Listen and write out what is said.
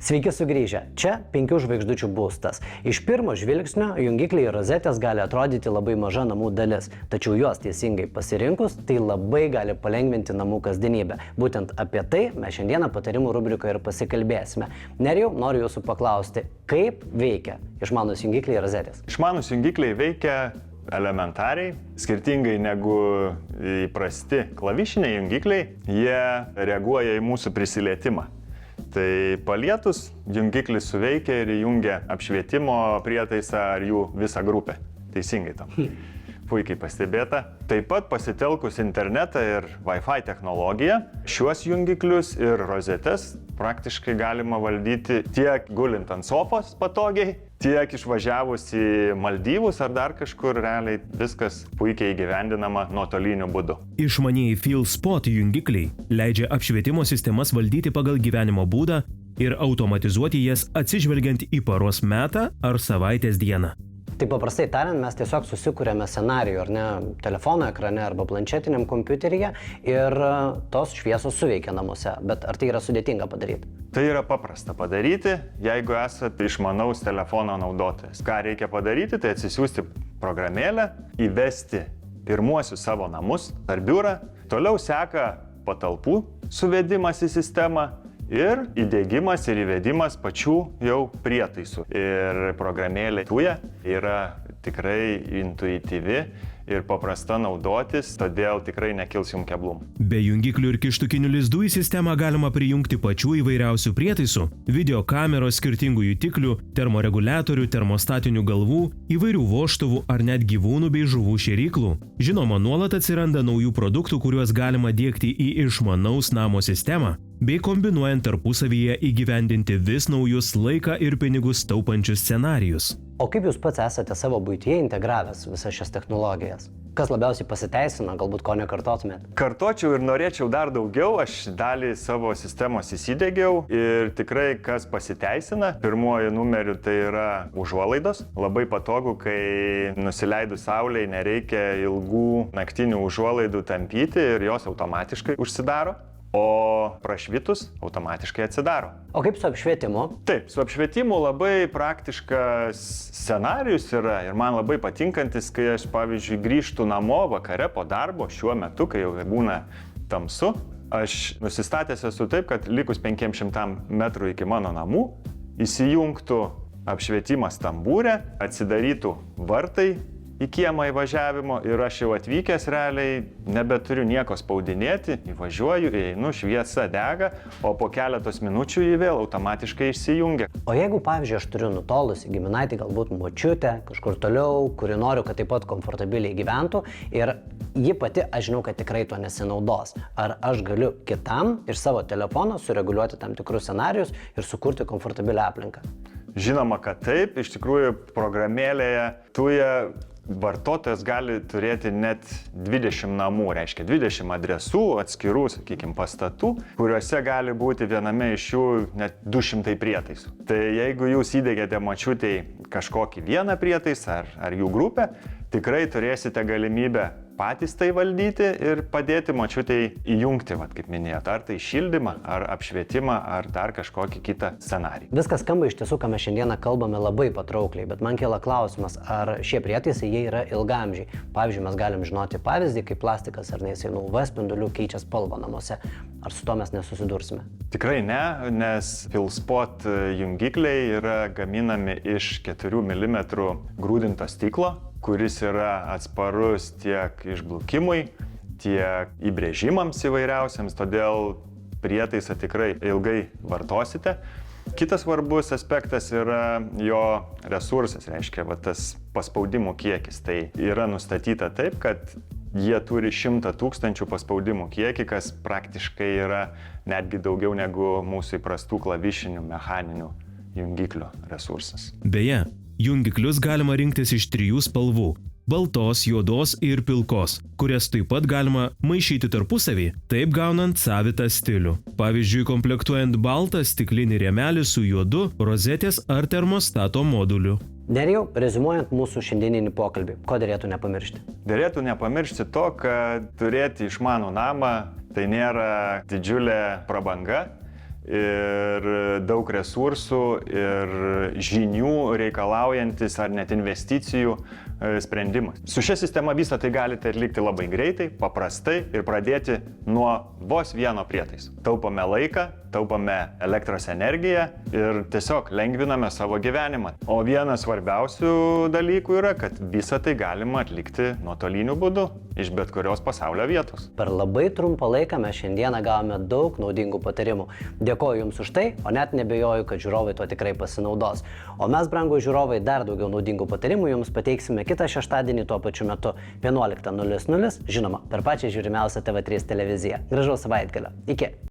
Sveiki sugrįžę. Čia 5 žvaigždučių būstas. Iš pirmo žvilgsnio jungikliai ir rozetės gali atrodyti labai maža namų dalis, tačiau juos teisingai pasirinkus, tai labai gali palengvinti namų kasdienybę. Būtent apie tai mes šiandieną patarimų rubrikoje ir pasikalbėsime. Nerijau, noriu jūsų paklausti, kaip veikia išmanūs jungikliai ir rozetės? Išmanūs jungikliai veikia elementariai, skirtingai negu įprasti klavišiniai jungikliai, jie reaguoja į mūsų prisilietimą. Tai palietus, jungiklis suveikia ir įjungia apšvietimo prietaisą ar jų visą grupę. Teisingai tam. Puikiai pastebėta. Taip pat pasitelkus internetą ir Wi-Fi technologiją, šiuos jungiklius ir rozetes praktiškai galima valdyti tiek gulint ant sofos patogiai, tiek išvažiavus į Maldyvus ar dar kažkur, realiai viskas puikiai įgyvendinama nuotoliniu būdu. Išmanieji FeelSpot jungikliai leidžia apšvietimo sistemas valdyti pagal gyvenimo būdą ir automatizuoti jas atsižvelgiant į paros metą ar savaitės dieną. Tai paprastai tariant, mes tiesiog susikūrėme scenarijų, ar ne, telefono ekrane arba planšetiniam kompiuteryje ir tos šviesos suveikia namuose. Bet ar tai yra sudėtinga padaryti? Tai yra paprasta padaryti, jeigu esate išmanaus telefono naudotojas. Ką reikia padaryti, tai atsisiųsti programėlę, įvesti pirmuosius savo namus ar biurą, toliau seka patalpų suvedimas į sistemą ir įdiegimas ir įvedimas pačių jau prietaisų. Ir programėlė Tuja yra tikrai intuityvi ir paprasta naudotis, todėl tikrai nekils jums keblumų. Be jungiklių ir kištukinių lizdų į sistemą galima prijungti pačių įvairiausių prietaisų, videokameros, skirtingų jutiklių, termoreguliatorių, termostatinių galvų, įvairių vožtuvų ar net gyvūnų bei žuvų šėryklų. Žinoma, nuolat atsiranda naujų produktų, kuriuos galima diegti į išmanaus namo sistemą, bei kombinuojant tarpusavyje įgyvendinti vis naujus laiką ir pinigus taupančius scenarijus. O kaip jūs pats esate savo buityje integravęs visas šias technologijas? Kas labiausiai pasiteisino, galbūt ko nekartotumėt? Kartočiau ir norėčiau dar daugiau, aš dalį savo sistemos įsidiegiau ir tikrai kas pasiteisina. Pirmuoju numeriu tai yra užuolaidos. Labai patogu, kai nusileidus saulei nereikia ilgų naktinių užuolaidų tampyti ir jos automatiškai užsidaro. O prašvitus automatiškai atsidaro. O kaip su apšvietimu? Taip, su apšvietimu labai praktiškas scenarijus yra ir man labai patinkantis, kai aš, pavyzdžiui, grįžtu namo vakare po darbo, šiuo metu, kai jau būna tamsu, aš nusistatęs esu taip, kad likus 500 metrų iki mano namų įsijungtų apšvietimas tambūrė, atsidarytų vartai į kiemą įvažiavimo ir aš jau atvykęs realiai nebeturiu nieko spaudinėti, įvažiuoju, einu, šviesa dega, o po keletos minučių jį vėl automatiškai išsijungia. O jeigu, pavyzdžiui, aš turiu nutolusį giminaitį, galbūt močiutę, kažkur toliau, kuri noriu, kad taip pat komfortabiliai gyventų ir ji pati, aš žinau, kad tikrai to nesinaudos. Ar aš galiu kitam iš savo telefono sureguliuoti tam tikrus scenarijus ir sukurti komfortabilią aplinką? Žinoma, kad taip, iš tikrųjų programėlėje Tuja vartotojas gali turėti net 20 namų, reiškia 20 adresų, atskirų, sakykime, pastatų, kuriuose gali būti viename iš jų net 200 prietaisų. Tai jeigu jūs įdėgėte močiutei kažkokį vieną prietaisą ar jų grupę, tikrai turėsite galimybę patys tai valdyti ir padėti močiutei įjungti, kaip minėjot, ar tai šildymą, ar apšvietimą, ar dar kažkokį kitą scenarijų. Viskas skamba iš tiesų, ką mes šiandieną kalbame labai patraukliai, bet man kyla klausimas, ar šie prietaisai jie yra ilgaamžiai. Pavyzdžiui, mes galim žinoti pavyzdį, kaip plastikas ar jisai nuo UV spindulių keičia spalvą namuose. Ar su to mes nesusidursime? Tikrai ne, nes FeelSpot jungikliai yra gaminami iš 4 mm grūdinto stiklo, kuris yra atsparus tiek išblukimui, tiek įbrėžimams įvairiausiams, todėl prietaisą tikrai ilgai vartosite. Kitas svarbus aspektas yra jo resursas, reiškia tas paspaudimų kiekis. Tai yra nustatyta taip, kad jie turi 100 000 paspaudimų kiekį, kas praktiškai yra netgi daugiau negu mūsų įprastų klavišinių mechaninių jungiklių resursas. Beje, jungiklius galima rinktis iš 3 spalvų – baltos, juodos ir pilkos, kurias taip pat galima maišyti tarpusavį, taip gaunant savitą stilių. Pavyzdžiui, komplektuojant baltą stiklinį rėmelį su juodu, rozetės ar termostato moduliu. Nerijau, reziumuojant mūsų šiandieninį pokalbį, ko derėtų nepamiršti? Derėtų nepamiršti to, kad turėti išmanų namą tai nėra didžiulė prabanga ir daug resursų ir žinių reikalaujantis ar net investicijų sprendimas. Su šia sistema visą tai galite atlikti labai greitai, paprastai ir pradėti nuo vos vieno prietaiso. Taupome laiką, taupome elektros energiją ir tiesiog lengviname savo gyvenimą. O vienas svarbiausių dalykų yra, kad visą tai galima atlikti nuotoliniu būdu iš bet kurios pasaulio vietos. Per labai trumpą laiką mes šiandieną gavome daug naudingų patarimų. Dėkoju Jums už tai, o net nebejoju, kad žiūrovai tuo tikrai pasinaudos. O mes, brangų žiūrovai, dar daugiau naudingų patarimų Jums pateiksime kitą šeštadienį tuo pačiu metu 11:00, žinoma, per pačią žiūrimiausią TV3 televiziją. Gražaus savaitgalio. Iki.